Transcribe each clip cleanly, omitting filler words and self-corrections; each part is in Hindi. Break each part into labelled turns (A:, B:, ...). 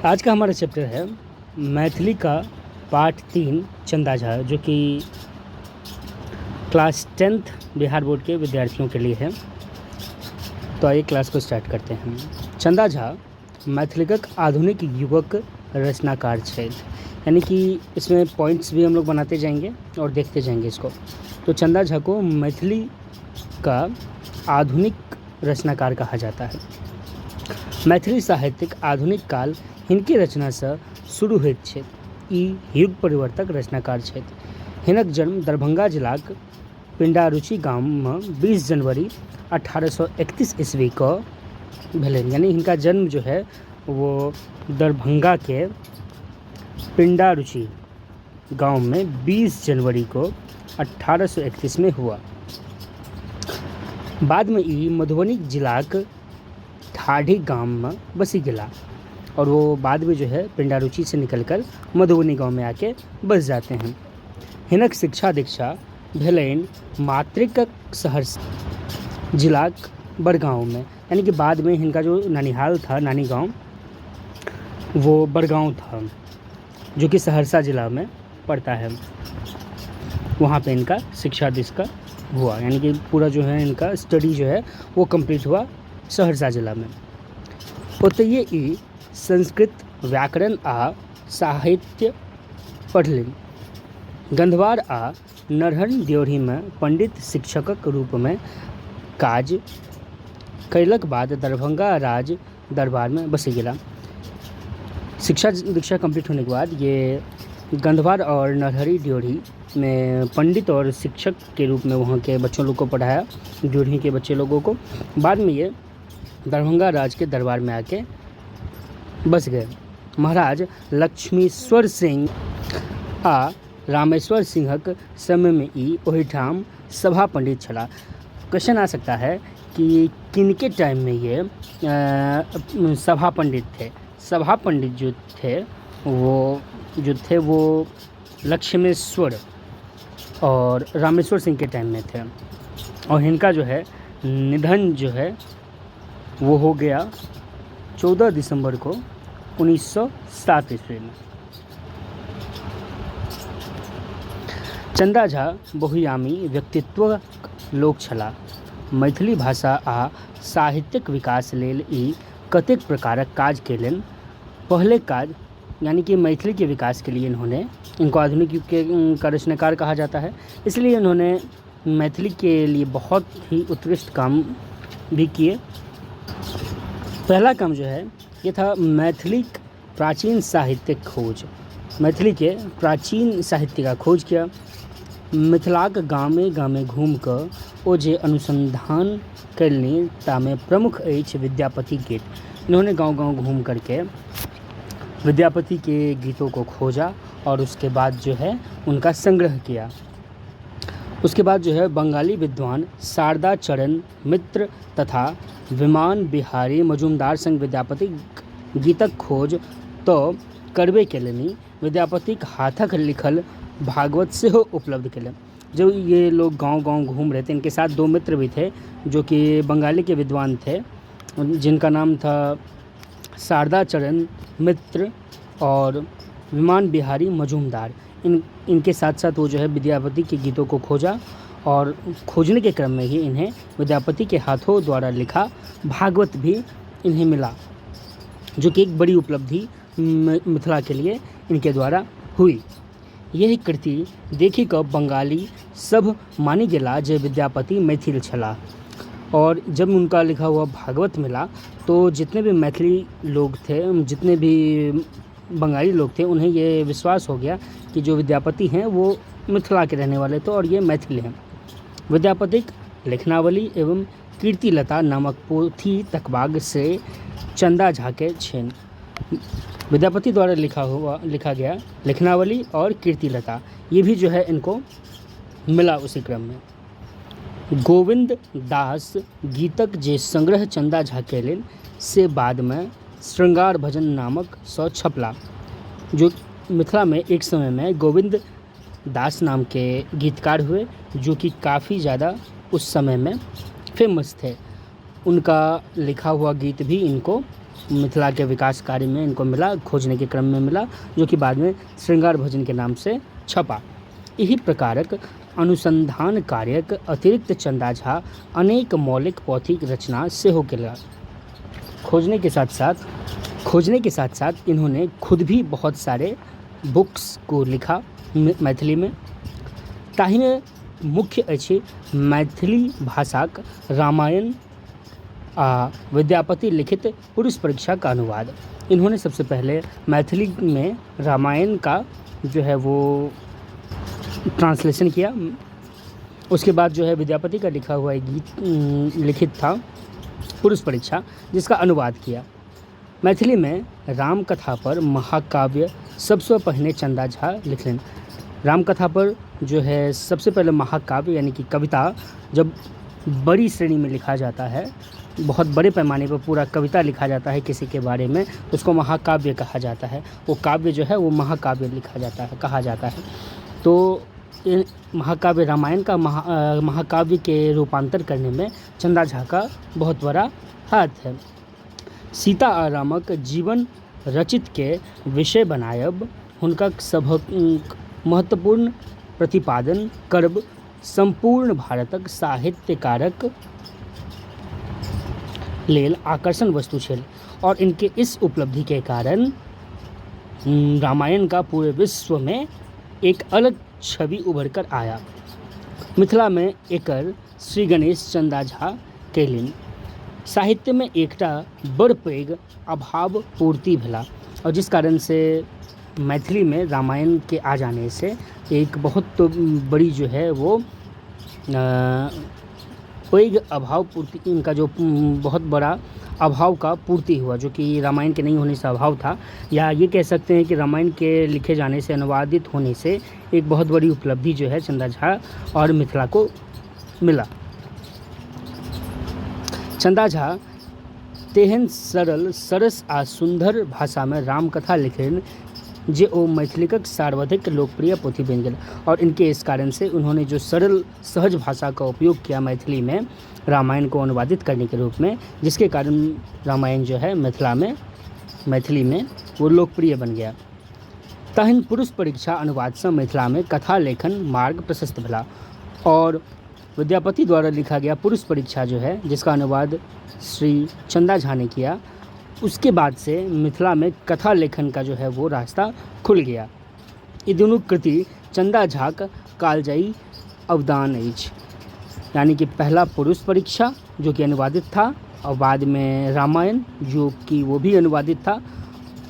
A: आज का हमारा चैप्टर है मैथिली का पाठ 3 चंदा झा, जो कि क्लास 10th बिहार बोर्ड के विद्यार्थियों के लिए है। तो आइए क्लास को स्टार्ट करते हैं। चंदा झा मैथिलीक आधुनिक युगक रचनाकार थे, यानी कि इसमें पॉइंट्स भी हम लोग बनाते जाएंगे और देखते जाएंगे इसको। तो चंदा झा को मैथिली का आधुनिक रचनाकार कहा जाता है। मैथिली साहित्यिक आधुनिक काल हिनकी रचना से शुरू होइत छै। ई युग परिवर्तक रचनाकार छथि। हिनक जन्म दरभंगा जिलाक पिंडारुचि गाम में 20 जनवरी 1831 ईस्वी को भेलनि। यानी हिनका जन्म जो है वो दरभंगा के पिंडारुचि गांव में 20 जनवरी को 1831 में हुआ। बाद में ई मधुबनी जिलाक ठाढ़ी गांव में बसी गेला और वो बाद में जो है पिंडारुचि से निकलकर मधुबनी गांव में आके बस जाते हैं। हिनक शिक्षा दीक्षा भेलनि मातृक सहरसा जिलाक बड़गांव में, यानी कि बाद में इनका जो ननिहाल था, नानी गांव, वो बड़गांव था जो कि सहरसा जिला में पड़ता है। वहाँ पे इनका शिक्षा दीक्षा हुआ, यानी कि पूरा जो है इनका स्टडी जो है वो कंप्लीट हुआ सहरसा जिला में। ओतहिए ई संस्कृत व्याकरण आ साहित्य पढ़लनि। गंधवार आ नरहर ड्योढ़ी में पंडित शिक्षकक रूप में काज कयलक बाद दरभंगा राज दरबार में बसी गेला। शिक्षा दीक्षा कंप्लीट होने के बाद ये गंधवार और नरहरी ड्योढ़ी में पंडित और शिक्षक के रूप में वहाँ के बच्चों लोग को पढ़ाया, ड्योढ़ी के बच्चे लोगों को। बाद में ये दरभंगा राज के दरबार में आके बस गए। महाराज लक्ष्मीश्वर सिंह आ रामेश्वर सिंहक समय में ई ओहिठाम सभा पंडित छला। क्वेश्चन आ सकता है कि किनके टाइम में ये सभा पंडित थे। सभा पंडित जो थे वो लक्ष्मेश्वर और रामेश्वर सिंह के टाइम में थे, और इनका जो है निधन जो है वो हो गया 14 दिसंबर को 1907 ईस्वी में। चंदा झा बहुयामी व्यक्तित्व लोक छला। मैथिली भाषा आ साहित्यक विकास लेल ई कतेक प्रकारक काज केलनि। पहले काज यानी कि मैथिली के विकास के लिए इनको आधुनिक युग के रचनाकार कहा जाता है, इसलिए इन्होंने मैथिली के लिए बहुत ही उत्कृष्ट काम भी किए। पहला काम जो है ये था मैथिली प्राचीन साहित्य खोज। मैथिली के प्राचीन साहित्य का खोज किया। मिथिलाक गामे गामे घूम कर ओ जे अनुसंधान कयलनि तामे प्रमुख अछि विद्यापति गीत। इन्होंने गांव-गांव घूम करके विद्यापति के गीतों को खोजा और उसके बाद जो है उनका संग्रह किया। उसके बाद जो है बंगाली विद्वान शारदा चरण मित्र तथा विमान बिहारी मजूमदार संग विद्यापति गीतक खोज तो करबे केलनि। विद्यापतिक हाथक लिखल भागवत से हो उपलब्ध केले। जो ये लोग गांव-गांव घूम रहे थे, इनके साथ 2 मित्र भी थे जो कि बंगाली के विद्वान थे, जिनका नाम था शारदा चरण मित्र और विमान बिहारी मजूमदार। इनके साथ साथ वो जो है विद्यापति के गीतों को खोजा और खोजने के क्रम में ही इन्हें विद्यापति के हाथों द्वारा लिखा भागवत भी इन्हें मिला, जो कि एक बड़ी उपलब्धि मिथिला के लिए इनके द्वारा हुई। यही कृति देखी कऽ बंगाली सब मानी गेला जे विद्यापति मैथिल छला, और जब उनका लिखा हुआ भागवत मिला तो जितने भी मैथिली लोग थे, जितने भी बंगाली लोग थे, उन्हें ये विश्वास हो गया कि जो विद्यापति हैं वो मिथिला के रहने वाले थे और ये मैथिल हैं। विद्यापतिक लेखनावली एवं कीर्तिलता नामक पोथी तकबाग से चंदा झा के छेन। विद्यापति द्वारा लिखा गया लेखनावली और कीर्तिलता, ये भी जो है इनको मिला उसी क्रम में। गोविंद दास गीतक जे संग्रह चंदा झा केलनि से बाद में श्रृंगार भजन नामक सौ छपला। जो मिथिला में एक समय में गोविंद दास नाम के गीतकार हुए, जो कि काफ़ी ज़्यादा उस समय में फेमस थे। उनका लिखा हुआ गीत भी इनको मिथिला के विकास कार्य में इनको मिला, खोजने के क्रम में मिला, जो कि बाद में श्रृंगार भजन के नाम से छपा। यही प्रकारक अनुसंधान कार्यक अतिरिक्त चंदा झा अनेक मौलिक पोथीक रचना सेहो केला। खोजने के साथ साथ इन्होंने खुद भी बहुत सारे बुक्स को लिखा मैथिली में। ताहिमे मुख्य अछि मैथिली भाषाक रामायण आ विद्यापति लिखित पुरुष परीक्षा का अनुवाद। इन्होंने सबसे पहले मैथिली में रामायण का जो है वो ट्रांसलेशन किया। उसके बाद जो है विद्यापति का लिखा हुआ एक गीत लिखित था पुरुष परीक्षा, जिसका अनुवाद किया। मैथिली में राम कथा पर महाकाव्य सबसे पहले चंदा झा लिखलें। राम कथा पर जो है सबसे पहले महाकाव्य यानी कि कविता, जब बड़ी श्रेणी में लिखा जाता है, बहुत बड़े पैमाने पर पूरा कविता लिखा जाता है किसी के बारे में, उसको महाकाव्य कहा जाता है। वो काव्य जो है वो महाकाव्य कहा जाता है। तो महाकाव्य रामायण का महाकाव्य के रूपांतर करने में चंदा झा का बहुत बड़ा हाथ है। सीता आ रामक जीवन रचित के विषय बनायब हुनका सभक महत्वपूर्ण प्रतिपादन करब संपूर्ण भारतक साहित्यकारक लेल आकर्षण वस्तु छल, और इनके इस उपलब्धि के कारण रामायण का पूरे विश्व में एक अलग छवि उभर कर आया। मिथिला में एकर श्री गणेश चंदा झा केलिन। साहित्य में एकटा बड़ पैघ अभाव पूर्ति भेला, और जिस कारण से मैथिली में रामायण के आ जाने से एक बहुत बड़ी जो है वो पैघ अभाव पूर्ति, इनका जो बहुत बड़ा अभाव का पूर्ति हुआ, जो कि रामायण के नहीं होने से अभाव था, या ये कह सकते हैं कि रामायण के लिखे जाने से, अनुवादित होने से एक बहुत बड़ी उपलब्धि जो है चंदा झा और मिथिला को मिला। चंदा झा तेहन सरल, सरस आ सुंदर भाषा में रामकथा लिखलन जे ओ मैथिलीक सर्वाधिक लोकप्रिय पोथी बन गया, और इनके इस कारण से उन्होंने जो सरल सहज भाषा का उपयोग किया मैथिली में रामायण को अनुवादित करने के रूप में, जिसके कारण रामायण जो है मैथिली में वो लोकप्रिय बन गया। तहन पुरुष परीक्षा अनुवाद से मिथिला में कथा लेखन मार्ग प्रशस्त भेला, और विद्यापति द्वारा लिखा गया पुरुष परीक्षा जो है, जिसका अनुवाद श्री चंदा झा ने किया, उसके बाद से मिथिला में कथा लेखन का जो है वो रास्ता खुल गया। ये दोनों कृति चंदा झा का कालजयी अवदान अछि, यानी कि पहला पुरुष परीक्षा जो कि अनुवादित था, और बाद में रामायण जो कि वो भी अनुवादित था,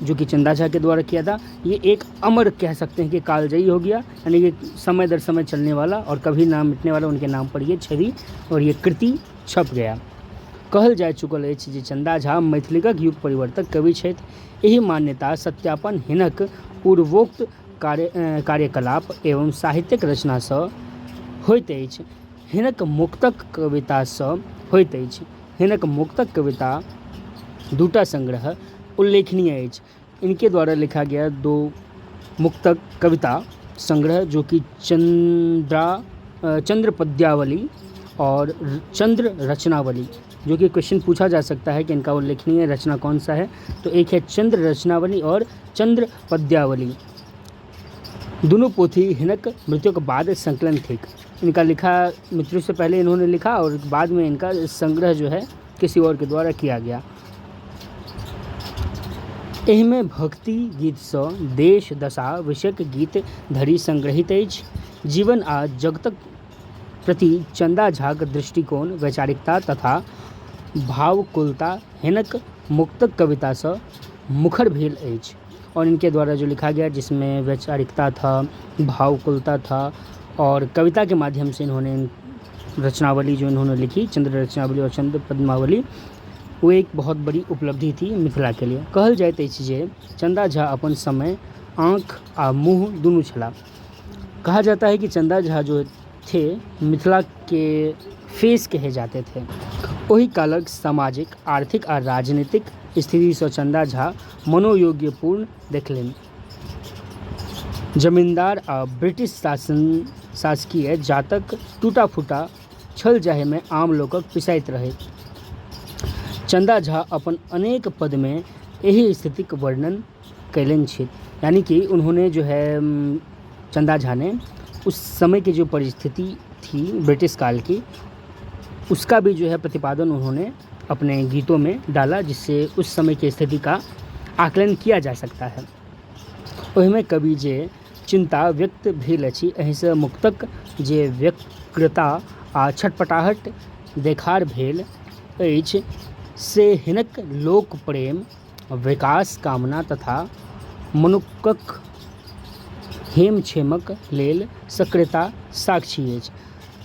A: जो कि चंदा झा के द्वारा किया था। ये एक अमर कह सकते हैं कि कालजयी हो गया, यानी कि समय दर समय चलने वाला और कभी ना मिटने वाला उनके नाम पर ये छवि और ये कृति छप गया। कहल जा चुकल अछि जे चंदा झा मैथिलीक युग परिवर्तक कवि छथि। एहि मान्यता सत्यापन हिनक पूर्वोक्त कार्यकलाप एवं साहित्यिक रचना सँ होइत अछि। हिनक मुक्तक कविता सँ होइत अछि। हिनक मुक्तक कविता दूटा संग्रह उल्लेखनीय अछि। इनके द्वारा लिखा गया 2 मुक्तक कविता संग्रह, जो कि चंद्र पद्यावली और चंद्र रचनावली, जो कि क्वेश्चन पूछा जा सकता है कि इनका उल्लेखनीय रचना कौन सा है, तो एक है चंद्र रचनावली और चंद्र पद्यावली। दोनों पोथी हिनक मृत्यु के बाद संकलन थे। इनका लिखा मृत्यु से पहले इन्होंने लिखा, और बाद में इनका संग्रह जो है किसी और के द्वारा किया गया। एहिमे भक्ति गीत सँ देश दशा विषयक गीत धरि संग्रहित अछि। जीवन आ जगतक प्रति चंदा झाक दृष्टिकोण, वैचारिकता तथा भावकुलता हिनक मुक्तक कविता से मुखर भेल अछि, और इनके द्वारा जो लिखा गया जिसमें वैचारिकता था, भावकुलता था, और कविता के माध्यम से इन्होंने रचनावली जो इन्होंने लिखी, चंद्र रचनावली और चंद्र पद्मावली, वो एक बहुत बड़ी उपलब्धि थी मिथिला के लिए। कहल जाइत अछि जे चंदा झा अपन समय आँख आ मुँह दुनू छला। कहा जाता है कि चंदा झा जो थे मिथिला के फेस कहे जाते थे। वही कालक सामाजिक, आर्थिक और राजनीतिक स्थिति से चंदा झा मनोयोग्यपूर्ण देखलनि। जमींदार आ ब्रिटिश शासकीय जातक टूटा फूटा छल जाहे में आम लोकक पिसाइत रहे। चंदा झा अपन अनेक पद में यही स्थितिक वर्णन कैलन छित। यानी कि उन्होंने जो है चंदा झा ने उस समय की जो परिस्थिति थी ब्रिटिश काल की, उसका भी जो है प्रतिपादन उन्होंने अपने गीतों में डाला, जिससे उस समय की स्थिति का आकलन किया जा सकता है। ओहिमे कवि जे चिंता व्यक्त भेल अछि, एहिसँ मुक्तक जे व्यग्रता आ छटपटाहट देखार भेल अछि से हिनक लोक प्रेम, विकास कामना तथा मनुक्खक हेम क्षेमक लेल सक्रियता साक्षी अछि।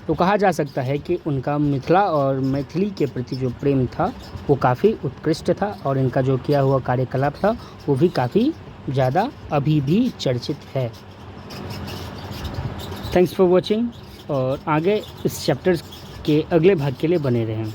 A: तो कहा जा सकता है कि उनका मिथिला और मैथिली के प्रति जो प्रेम था वो काफ़ी उत्कृष्ट था, और इनका जो किया हुआ कार्यकलाप था वो भी काफ़ी ज़्यादा अभी भी चर्चित है। थैंक्स फॉर वॉचिंग, और आगे इस चैप्टर के अगले भाग के लिए बने रहें।